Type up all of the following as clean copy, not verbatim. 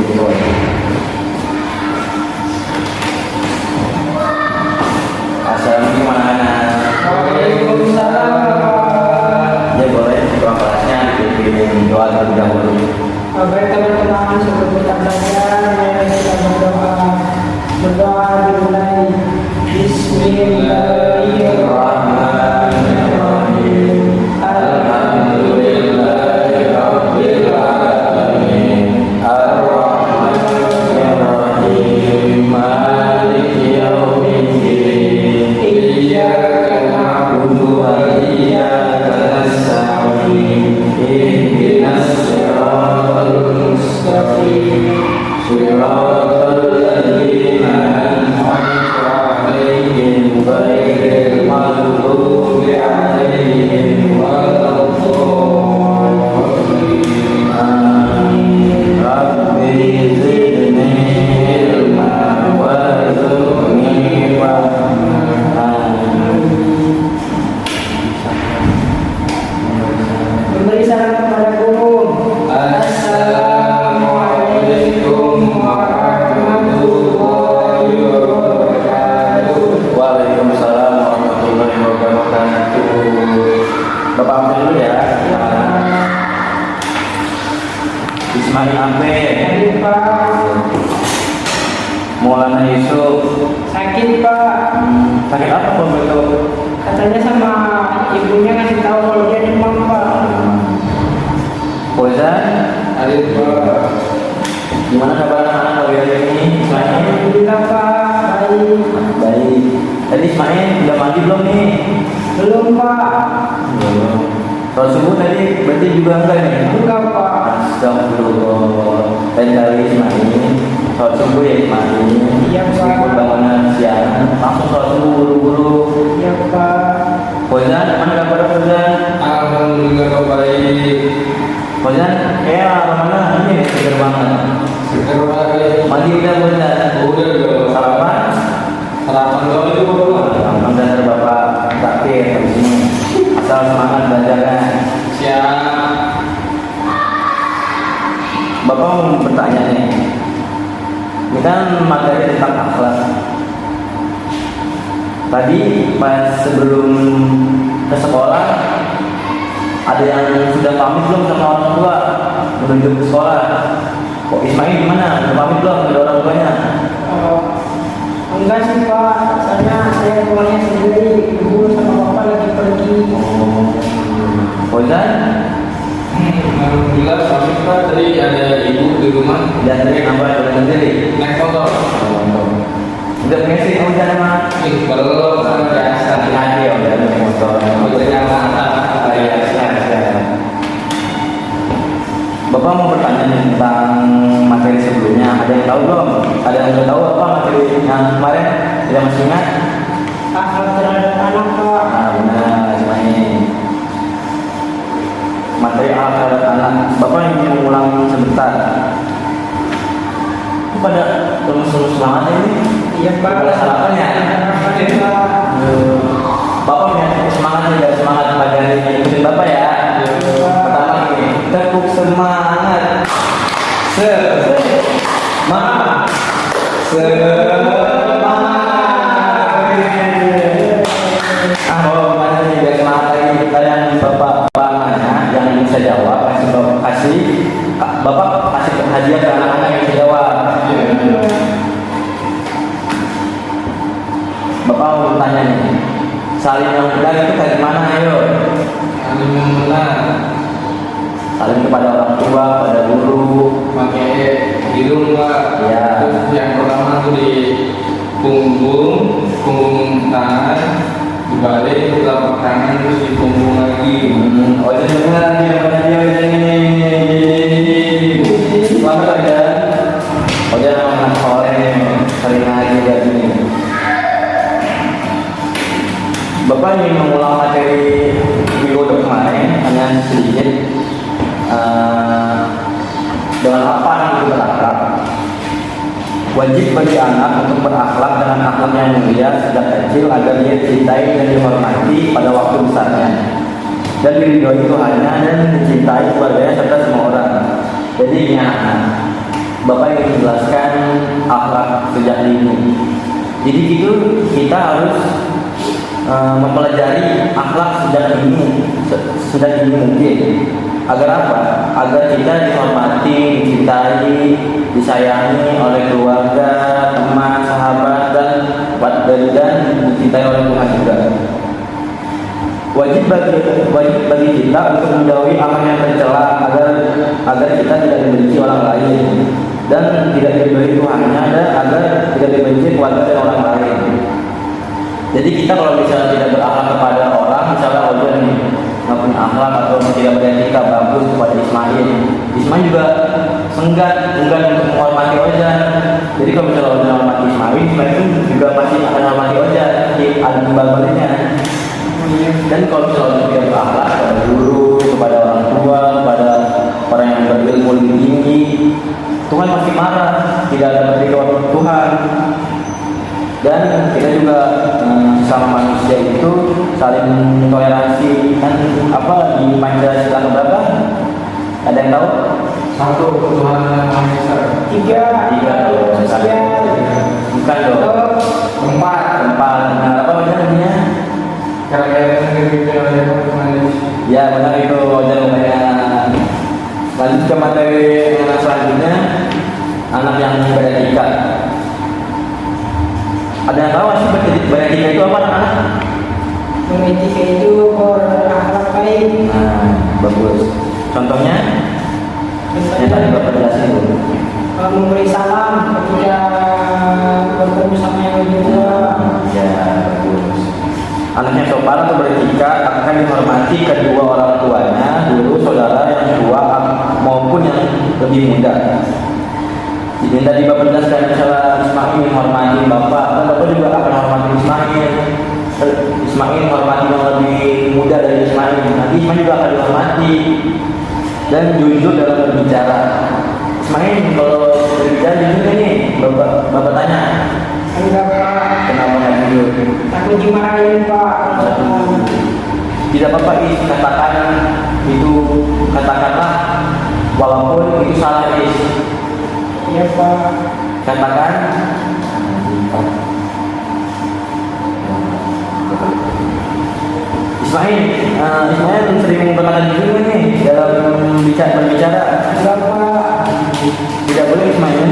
Assalamualaikum anak-anak. Waalaikumsalam. Ya boleh ketua kelasnya dipimpin doa terlebih dahulu. Baik teman-teman, sebelum kita belajar, mari kita berdoa. Berdoa dimulai. Bismillahirrahmanirrahim. Alhamdulillahirabbil alamin. Ar-Rahmanir-Rahim. Maliki yaumiddin. Iyyaka na'budu wa iyyaka nasta'in. Ihdinas siratal mustaqim. Siratal ladzina an'amta 'alaihim ghairil maghdubi 'alaihim waladdallin. Amin. Rabbi zidni ilman warzuqni fahman. Memberi salam kepada guru. Assalamualaikum warahmatullahi wabarakatuh. Waalaikumsalam warahmatullahi wabarakatuh. Bapak ambil dulu ya. Ismail Ampe, Sakit Pak. Maulana Yusuf. Sakit Pak. Sakit apa Pak itu? Katanya sama ibunya ngasih tahu kalau dia demam Pak. Fauzan, Alif Pak. gimana kabar anak-anak hari ini? Ismail? Alhamdulillah Pak, baik. Baik. Tadi Ismail udah mandi belum nih? Belum Pak. Belum. Kalau subuh tadi berarti juga enggak nih? Enggak Pak. Astagfirullah. Dan dari Ismail, sholat subuh ya Ismail. Iya, Pak. Meskipun bangunan siang, langsung sholat subuh buru-buru. Iya Pak. Fauzan, mana kabar Fauzan? Alhamdulillah baik. Fauzan, mana ini seger banget. Seger banget. Mandi udah Fauzan? Udah dong. Sarapan? Sarapan dong itu Bapak. Alhamdulillah Bapak takdir di sini. Asal semangat belajarnya. Siap. Bapak mau bertanya nih. Ini kan materi tentang akhlak. Tadi pas sebelum ke sekolah ada yang sudah pamit belum sama orang tua menuju ke sekolah? Kok Ismail gimana? Udah pamit belum ke orang tuanya? Enggak sih Pak, soalnya saya pulangnya sendiri. Ibu sama bapak lagi pergi. Fauzan, Alhamdulillah sampai Pak tadi ada ibu di rumah. dan dari nambah jalan sendiri. Naik motor. Udah punya sih Fauzan sama? Belum kan biasa. Hati-hati ya udah naik motor. Motornya mantap. Iya, siap. Bapak mau bertanya nih tentang materi sebelumnya. Ada yang tahu belum? Ada yang belum tahu apa materi yang kemarin? Tidak masih ingat? Akhlak terhadap anak Pak. Ah benar, Ismail. Materi akhlak anak. Bapak ingin mengulang sebentar. Itu pada lemes-lemes banget ini. Iya Pak. Pada sarapan ya? Iya Pak. Bapak punya semangat nih, semangat pelajari ikutin Bapak ya. Pertama ini, tekuk semangat. Semangat. Oh, mana nih biar semangat lagi kalian Bapak mana yang bisa jawab kasih Bapak kasih hadiah ke anak-anak yang bisa jawab. Bapak mau bertanya nih, saling yang benar itu kayak gimana? Ayo. Saling yang benar. Saling kepada orang tua, pada guru. Pakai hidung Pak. Iya. Terus yang pertama tuh di punggung tangan, dibalik telapak tangan terus di punggung lagi. Oh itu benar nih, benar dia ini. Selamat aja. Oh jangan anak soleh, saling lagi kayak gini. Bapak ingin mengulang materi minggu kemarin hanya sedikit dengan apa yang berakhlak. Wajib bagi anak untuk berakhlak dengan akhlak yang mulia sejak kecil agar dia dicintai dan dihormati pada waktu besarnya dan diridhoi Tuhannya dan dicintai keluarganya serta semua orang. Jadi ini anak, Bapak ingin menjelaskan akhlak sejak dini. Jadi gitu kita harus mempelajari akhlak sejak dini mungkin. Agar apa? Agar kita dihormati, dicintai, disayangi oleh keluarga, teman, sahabat, dan dicintai oleh Tuhan juga. Wajib bagi kita untuk menjauhi amal yang tercela agar kita tidak dibenci orang lain dan tidak dibenci Tuhannya, dan agar tidak dibenci keluarga dan orang lain. Jadi kita kalau misalnya tidak berakhlak kepada orang, misalnya Ojan nih nggak punya akhlak atau tidak beretika bagus kepada Ismail juga enggan untuk menghormati Ojan. Jadi kalau misalnya Ojan menghormati Ismail pun juga pasti akan menghormati Ojan di alam baliknya. Dan kalau misalnya tidak berakhlak kepada guru, kepada orang tua, kepada orang yang berilmu lebih tinggi, Tuhan pasti marah, tidak ada keridhaan Tuhan. Dan kita juga sama manusia itu saling toleransi. Kan apa di Pancasila keberapa? Ada yang tahu? 1 Tuhan yang Maha Esa. 3 sosial. Bukan dong. 4 Nah, apa namanya? Kira-kira Ya benar itu wajar namanya. Lanjut ke materi yang selanjutnya, anak yang beretika. Ada yang tahu sih beretika itu apa anak-anak? Beretika itu berakhlak baik. Nah, bagus. Contohnya? Yang tadi Bapak jelasin itu. Memberi salam ketika bertemu sama yang lebih tua. Ya, bagus. Anak yang sopan atau beretika akan dihormati kedua orang tuanya, guru, saudara yang tua maupun yang lebih muda. Jadi tadi Bapak jelaskan misalnya Ismail menghormati Bapak, dan Bapak juga akan menghormati Ismail. Ismail menghormati yang lebih muda dari Ismail, nanti Ismail juga akan dihormati. Dan jujur dalam berbicara. Ismail kalau berbicara jujur nih, Bapak tanya. Enggak Pak. Kenapa nggak jujur? Takut dimarahin Pak. Tidak apa-apa katakanlah walaupun itu salah Iya Pak. katakan Ismail sering berkata jujur nih dalam berbicara. Enggak Pak. Tidak boleh Ismail,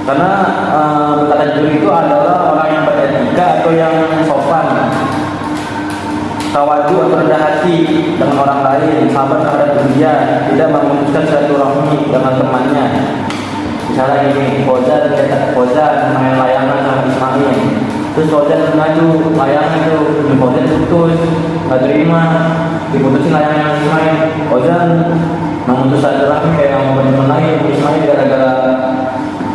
karena berkata jujur itu adalah orang yang beretika atau yang sopan, tawadu atau rendah hati dengan orang lain, sabar terhadap dunia, tidak memutuskan silaturahmi dengan temannya. Misalnya ini, Fauzan main layangan sama Ismail, terus Fauzan mengadu layangan itu, Fauzan putus, nggak terima, diputusin layangan Ismail. Fauzan memutus silaturahmi kayak yang mau berteman lagi Ismail gara-gara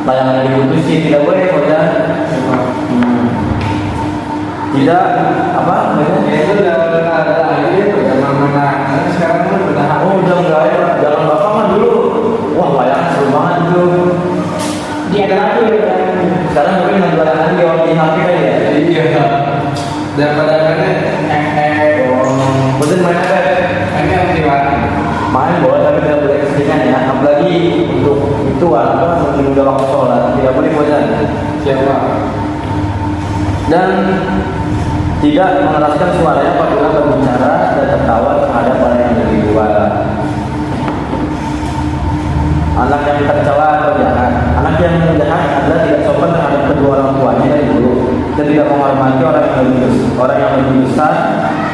layangan diputusin. Tidak boleh Fauzan. Tidak apa? Ya itu udah ada lagi itu mana sekarang kan udah Oh udah enggak ya, jangan Bapak mah dulu. Wah layangan seru banget itu. Dia ada lagi ya. Sekarang mungkin ada layangan di HP kali ya. iya daripada Betul main apa? ini yang diwakil Main bola tapi tidak boleh keseringan ya. Apalagi untuk itu apa menunda waktu sholat tidak boleh bosan. siapa Dan tidak mengeraskan suaranya apabila berbicara dan tertawa terhadap orang yang lebih tua. Anak yang tercela atau jahat. Anak yang jahat adalah tidak sopan terhadap kedua orang tuanya dan guru, dan tidak menghormati orang yang lebih besar,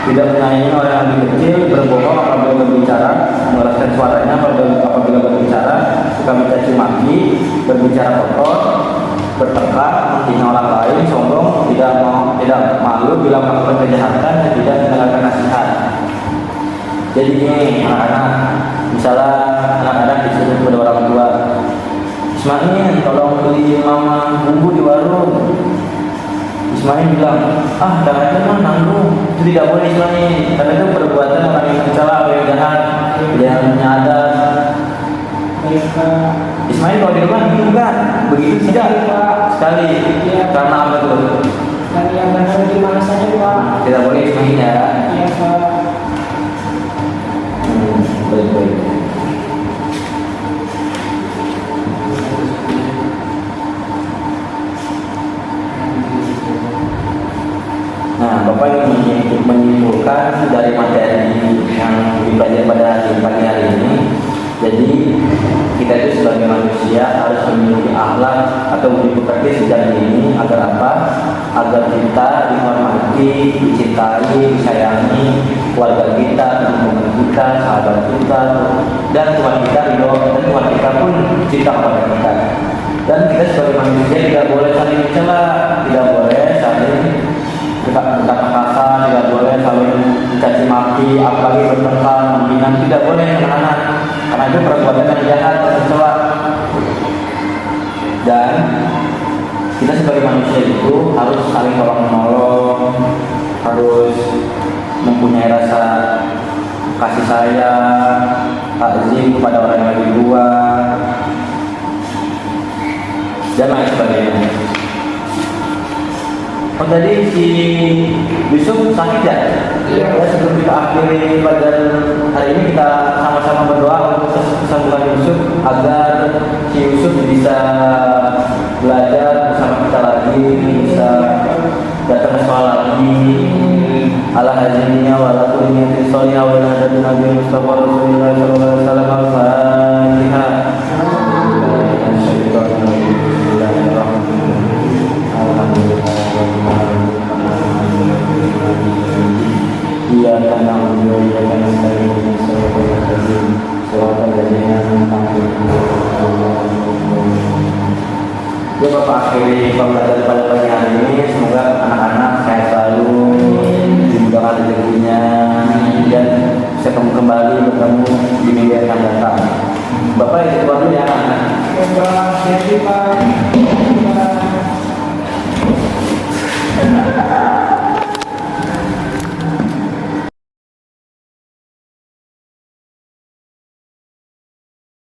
tidak menyayangi orang yang lebih kecil, berbohong apabila berbicara, mengeraskan suaranya apabila berbicara, suka mencaci maki, berbicara kotor, bertengkar, menghina orang lain, sombong, tidak malu bila melakukan kejahatan, dan tidak mendengarkan nasihat. Jadi ini anak-anak, misalnya anak-anak disuruh kepada orang tua, Ismail tolong beli mama bumbu di warung. Ismail bilang, jangan mah nanggung. Itu tidak boleh Ismail, karena itu perbuatan orang yang tercela atau yang jahat, yang menyadar. Ismail kalau di rumah gitu kan? Begitu tidak Pak? Sekali. Karena apa tuh? Dan yang benar gimana saja Pak? Tidak boleh Ismail ya. Iya Pak. Baik-baik. menyimpulkan dari materi yang dipelajari pada pagi hari ini, jadi kita itu sebagai manusia harus memiliki akhlak atau budi pekerti sejak dini agar apa? Agar kita dihormati, dicintai, disayangi keluarga kita, lingkungan kita, sahabat kita, dan Tuhan kita ridho, dan Tuhan kita pun cinta kepada kita. Dan kita sebagai manusia tidak boleh saling mencela, tidak boleh saling berkata kasar, tidak boleh saling mencaci maki, apalagi bertengkar, menghina, tidak boleh anak-anak, karena itu perbuatan yang jahat dan mencela. Dan kita sebagai manusia itu harus saling tolong menolong, harus mempunyai rasa kasih sayang, takzim kepada orang yang lebih tua, dan lain sebagainya. Oh, tadi si Yusuf sakit ya? Iya. Ya, sebelum kita akhiri pada hari ini, kita sama-sama berdoa untuk kesembuhan Yusuf agar si Yusuf bisa belajar bersama kita lagi, bisa datang ke sekolah lagi. Ala hazinnya wala kulliyatin sholihah wa ala hadatin Nabi Mustafa Rasulullah sallallahu alaihi wasallam. Al-Fatihah. Iya karena dia karena saya selalu terjadinya tentang itu. Dia bapak akhiri pembelajaran